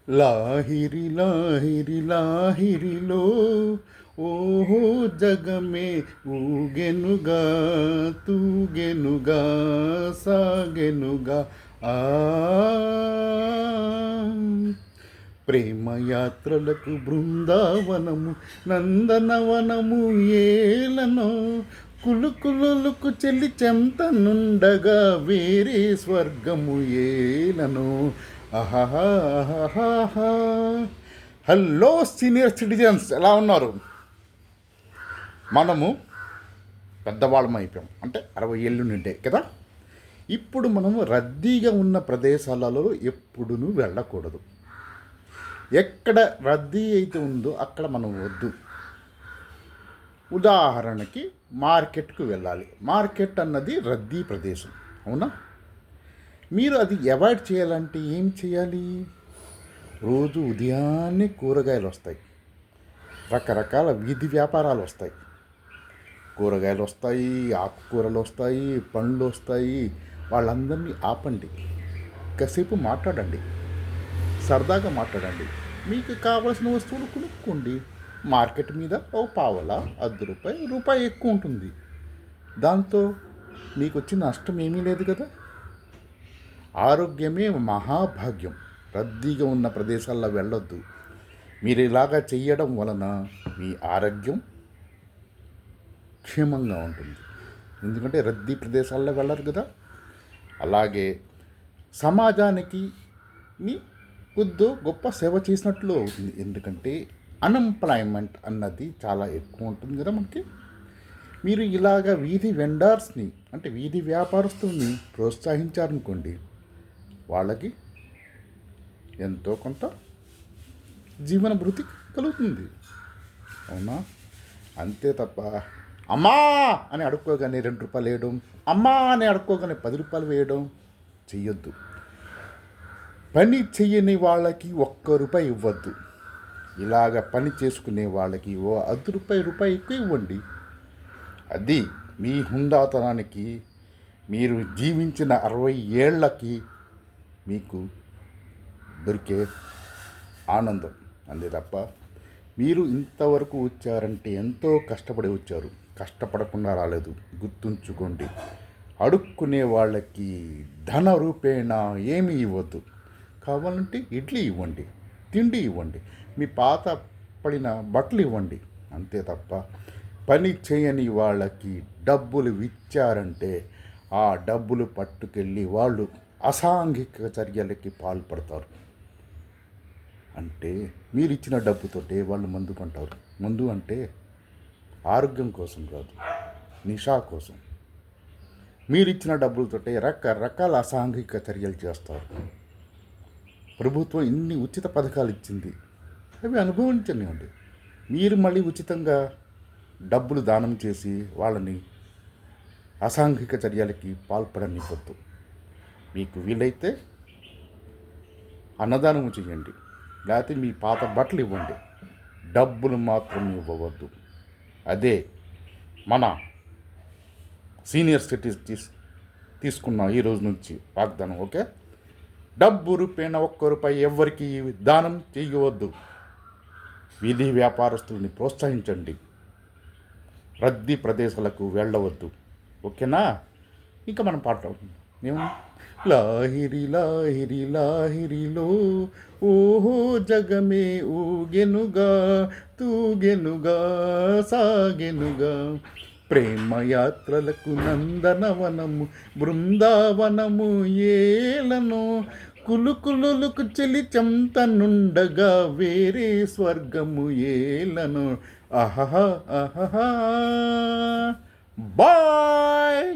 లాహిరి లాహిరి లాహిరిలో ఓహో జగమే ఊగెనుగా తూగెనుగా సాగెనుగా ఆ ప్రేమయాత్రలకు బృందావనము నందనవనము ఏలనో కులుకులుకు చెల్లి చెంతనుండగా వేరే స్వర్గము ఏలనో ఆహాహా. హలో సీనియర్ సిటిజన్స్, ఎలా ఉన్నారు? మనము పెద్దవాళ్ళం అయిపోయాం, అంటే 60 ఏళ్ళు నిండే కదా. ఇప్పుడు మనము రద్దీగా ఉన్న ప్రదేశాలలో ఎప్పుడూ వెళ్ళకూడదు. ఎక్కడ రద్దీ అయితే ఉందో అక్కడ మనం వద్దు. ఉదాహరణకి మార్కెట్కు వెళ్ళాలి. మార్కెట్ అన్నది రద్దీ ప్రదేశం, అవునా? మీరు అది అవాయిడ్ చేయాలంటే ఏం చేయాలి? రోజు ఉదయాన్నే కూరగాయలు వస్తాయి, రకరకాల వీధి వ్యాపారాలు వస్తాయి. కూరగాయలు వస్తాయి, ఆకుకూరలు వస్తాయి, పండ్లు వస్తాయి. వాళ్ళందరినీ ఆపండి, కాసేపు మాట్లాడండి, సరదాగా మాట్లాడండి. మీకు కావలసిన వస్తువులు కొనుక్కోండి. మార్కెట్ మీద ఓ పావలా, రూపాయి ఎక్కువ ఉంటుంది. దాంతో మీకు వచ్చిన నష్టం ఏమీ లేదు కదా. ఆరోగ్యమే మహాభాగ్యం. రద్దీగా ఉన్న ప్రదేశాల్లో వెళ్ళొద్దు. మీరు ఇలాగా చెయ్యడం వలన మీ ఆరోగ్యం క్షేమంగా ఉంటుంది. ఎందుకంటే రద్దీ ప్రదేశాల్లో వెళ్ళరు కదా. అలాగే సమాజానికి మీ కొద్దో గొప్ప సేవ చేసినట్లు అవుతుంది. ఎందుకంటే అన్ఎంప్లాయ్మెంట్ అన్నది చాలా ఎక్కువ ఉంటుంది కదా మనకి. మీరు ఇలాగ వీధి వెండర్స్ని, అంటే వీధి వ్యాపారస్తుల్ని ప్రోత్సహించారనుకోండి, వాళ్ళకి ఎంతో కొంత జీవన భృతి కలుగుతుంది, అవునా? అంతే తప్ప అమ్మా అని అడుక్కోగానే 2 రూపాయలు వేయడం, అమ్మా అని అడుక్కోగానే 10 రూపాయలు వేయడం చెయ్యొద్దు. పని చెయ్యని వాళ్ళకి 1 రూపాయి ఇవ్వద్దు. ఇలాగ పని చేసుకునే వాళ్ళకి ఓ రూపాయి ఎక్కువ ఇవ్వండి. అది మీ హుందాతనానికి, మీరు జీవించిన 60 ఏళ్ళకి మీకు దొరికే ఆనందం. అంతే తప్ప మీరు ఇంతవరకు వచ్చారంటే ఎంతో కష్టపడి వచ్చారు, కష్టపడకుండా రాలేదు. గుర్తుంచుకోండి. అడుక్కునే వాళ్ళకి ధన రూపేణా ఏమీ ఇవ్వద్దు. కావాలంటే ఇడ్లీ ఇవ్వండి, తిండి ఇవ్వండి, మీ పాత పడిన బట్టలు ఇవ్వండి. అంతే తప్ప పని చేయని వాళ్ళకి డబ్బులు ఇచ్చారంటే ఆ డబ్బులు పట్టుకెళ్ళి వాళ్ళు అసాంఘిక చర్యలకి పాల్పడతారు. అంటే మీరు ఇచ్చిన డబ్బుతోటే వాళ్ళు మందు కొంటారు. మందు అంటే ఆరోగ్యం కోసం కాదు, నిషా కోసం. మీరు ఇచ్చిన డబ్బులతోటే రకరకాల అసాంఘిక చర్యలు చేస్తారు. ప్రభుత్వం ఇన్ని ఉచిత పథకాలు ఇచ్చింది, అవి అనుభవించనివ్వండి. మీరు మళ్ళీ ఉచితంగా డబ్బులు దానం చేసి వాళ్ళని అసాంఘిక చర్యలకి పాల్పడనివ్వద్దు. మీకు వీలైతే అన్నదానం చేయండి, లేకపోతే మీ పాత బట్టలు ఇవ్వండి, డబ్బులు మాత్రం ఇవ్వవద్దు. అదే మన సీనియర్ సిటిజన్స్ తీసుకున్నాం ఈ రోజు నుంచి వాగ్దానం, ఓకే? డబ్బు రూపేణ 1 రూపాయి ఎవ్వరికి దానం చేయవద్దు. వీధి వ్యాపారస్తుల్ని ప్రోత్సహించండి. రద్దీ ప్రదేశాలకు వెళ్ళవద్దు, ఓకేనా? ఇంకా మనం పాడుకుందాం. మేము లాహిరి లాహిరి లాహిరిలో ఓహో జగమే ఊగెనుగా తూగెనుగా సాగెనుగా ప్రేమయాత్రలకు నందనవనము బృందావనము ఏలనో కులుకులుకు చెలి చెంతనుండగా వేరే స్వర్గము ఏలనో ఆహా ఆహా. బాయ్.